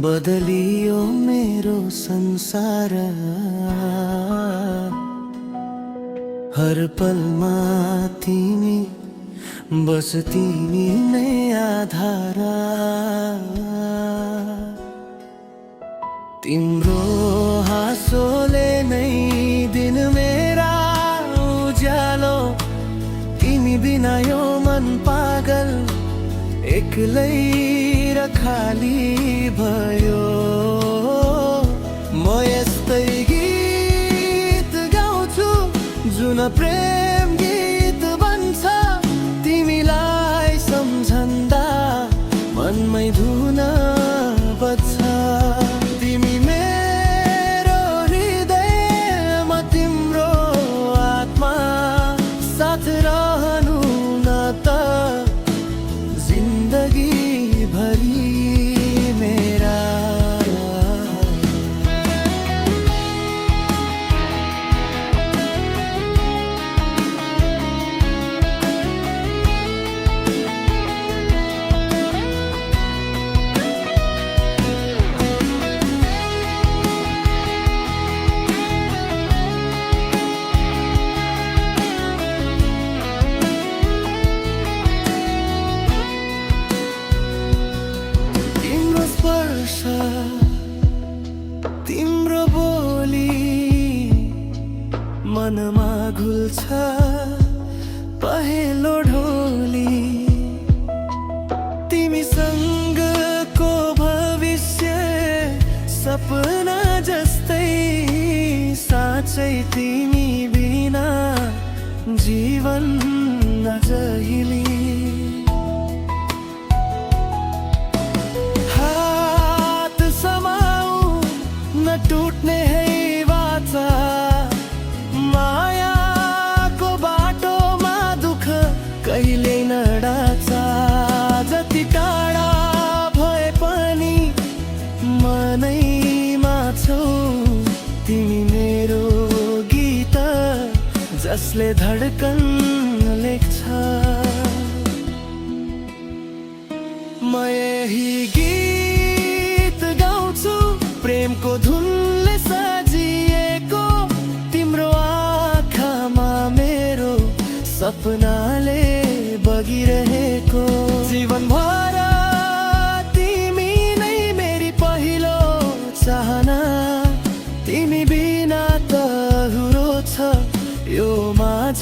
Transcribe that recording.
बदलियो मेरो संसार। हर पलमा तिमी बस तिमी नै आधार। तिम्रो हाँसोले नै दिन मेरा उज्यालो। तिमी बिना यो मन पागल एक्लै र खाली भयो। म यस्तै गीत गाउँछु जुन प्रेम गीत बन्छ। तिमीलाई सम्झन्दा मनमै धुन बज्छ। तिमी मेरो हृदयमा तिम्रो आत्मा साथ रहनु न त जिन्दगी भरी मेरा। तिम्रो बोली मनमा घुल्छ पहेँलो ढोली। तिमीसँगको भविष्य सपना जस्तै साँच्चै तिमी बिना जीवन नजहिली। टुट्ने है वाचा मायाको बाटोमा दुःख कहिले नडाचा। जति टाढा भए पनि मनैमा छौ तिमी मेरो गीत जसले धड्कन लेख्छ। म यही गीत गाउँछु प्रेमको धुनले सजिएको। तिम्रो आँखामा मेरो सपनाले बगिरहेको। जीवनभर तिमी नै मेरी पहिलो चाहना। तिमी बिना त हुरो छ यो माझ।